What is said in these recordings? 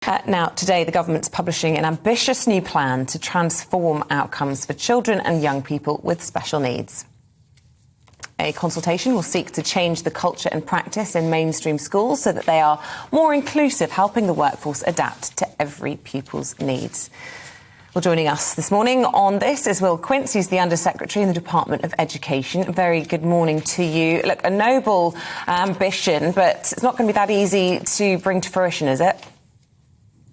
Now, today, the government's publishing an ambitious new plan to transform outcomes for children and young people with special needs. A consultation will seek to change the culture and practice in mainstream schools so that they are more inclusive, helping the workforce adapt to every pupil's needs. Well, joining us this morning on this is Will Quince. He's the Under-Secretary in the Department of Education. A very good morning to you. Look, a noble ambition, but it's not going to be that easy to bring to fruition, is it?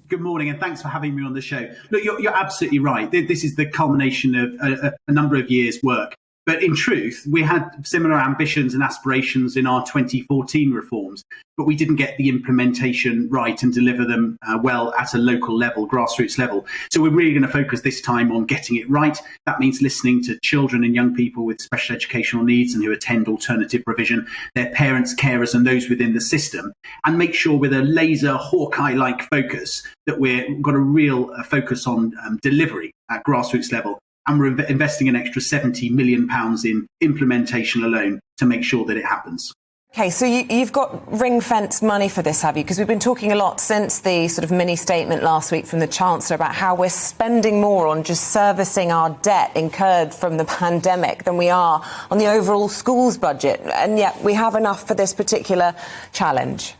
Good morning, and thanks for having me on the show. Look, you're absolutely right. This is the culmination of a number of years' work. But in truth, we had similar ambitions and aspirations in our 2014 reforms, but we didn't get the implementation right and deliver them well at a local level, grassroots level. So we're really going to focus this time on getting it right. That means listening to children and young people with special educational needs and who attend alternative provision, their parents, carers and those within the system, and make sure with a laser Hawkeye-like focus that we've got a real focus on delivery at grassroots level. And we're investing an extra £70 million in implementation alone to make sure that it happens. OK, so you've got ring-fence money for this, have you? Because we've been talking a lot since the sort of mini-statement last week from the Chancellor about how we're spending more on just servicing our debt incurred from the pandemic than we are on the overall schools budget. And yet we have enough for this particular challenge.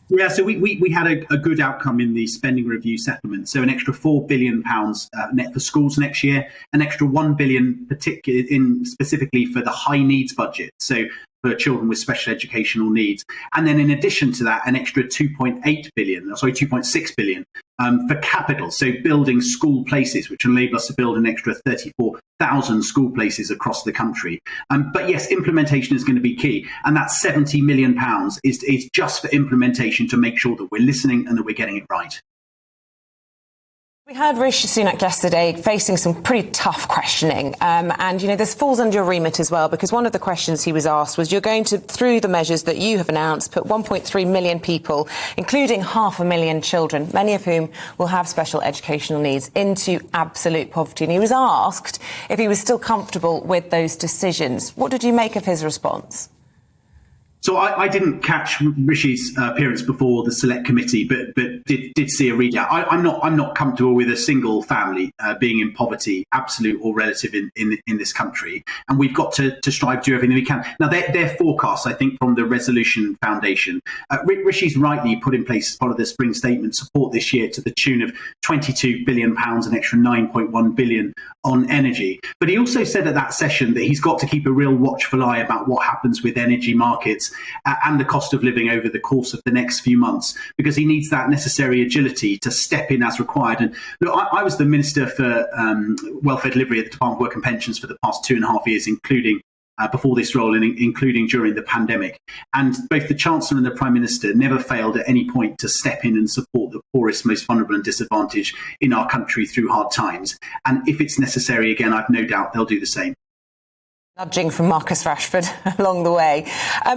Yeah, so we had a good outcome in the spending review settlement. So an extra £4 billion net for schools next year, an extra £1 billion specifically for the high needs budget. So for children with special educational needs. And then in addition to that, an extra 2.6 billion for capital. So building school places, which will enable us to build an extra 34,000 school places across the country. But yes, implementation is going to be key. And that £70 million is just for implementation to make sure that we're listening and that we're getting it right. We heard Rishi Sunak yesterday facing some pretty tough questioning. And, you know, this falls under your remit as well, because one of the questions he was asked was, you're going to, through the measures that you have announced, put 1.3 million people, including 500,000 children, many of whom will have special educational needs, into absolute poverty. And he was asked if he was still comfortable with those decisions. What did you make of his response? So I didn't catch Rishi's appearance before the Select Committee, but did see a readout. I'm not comfortable with a single family being in poverty, absolute or relative, in this country, and we've got to strive to do everything we can. Now, their forecasts, I think, from the Resolution Foundation, Rishi's rightly put in place as part of the Spring Statement support this year to the tune of £22 billion, an extra 9.1 billion on energy. But he also said at that session that he's got to keep a real watchful eye about what happens with energy markets and the cost of living over the course of the next few months, because he needs that necessary agility to step in as required. And look, I was the Minister for Welfare Delivery at the Department of Work and Pensions for the past 2.5 years, including before this role and including during the pandemic. And both the Chancellor and the Prime Minister never failed at any point to step in and support the poorest, most vulnerable and disadvantaged in our country through hard times. And if it's necessary, again, I've no doubt they'll do the same. Nudging from Marcus Rashford along the way.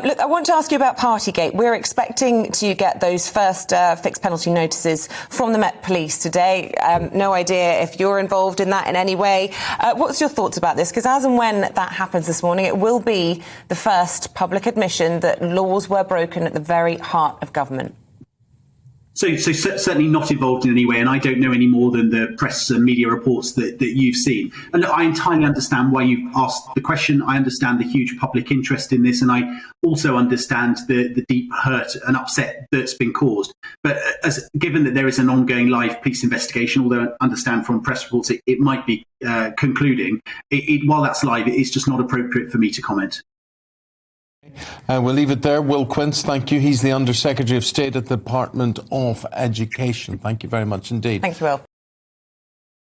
Look, I want to ask you about Partygate. We're expecting to get those first fixed penalty notices from the Met Police today. No idea if you're involved in that in any way. What's your thoughts about this? Because as and when that happens this morning, it will be the first public admission that laws were broken at the very heart of government. So certainly not involved in any way, and I don't know any more than the press and media reports that you've seen. And look, I entirely understand why you've asked the question. I understand the huge public interest in this, and I also understand the deep hurt and upset that's been caused. But given that there is an ongoing live police investigation, although I understand from press reports it might be concluding, while that's live, it is just not appropriate for me to comment. We'll leave it there. Will Quince, thank you. He's the Under-Secretary of State at the Department of Education. Thank you very much indeed. Thank you, Will.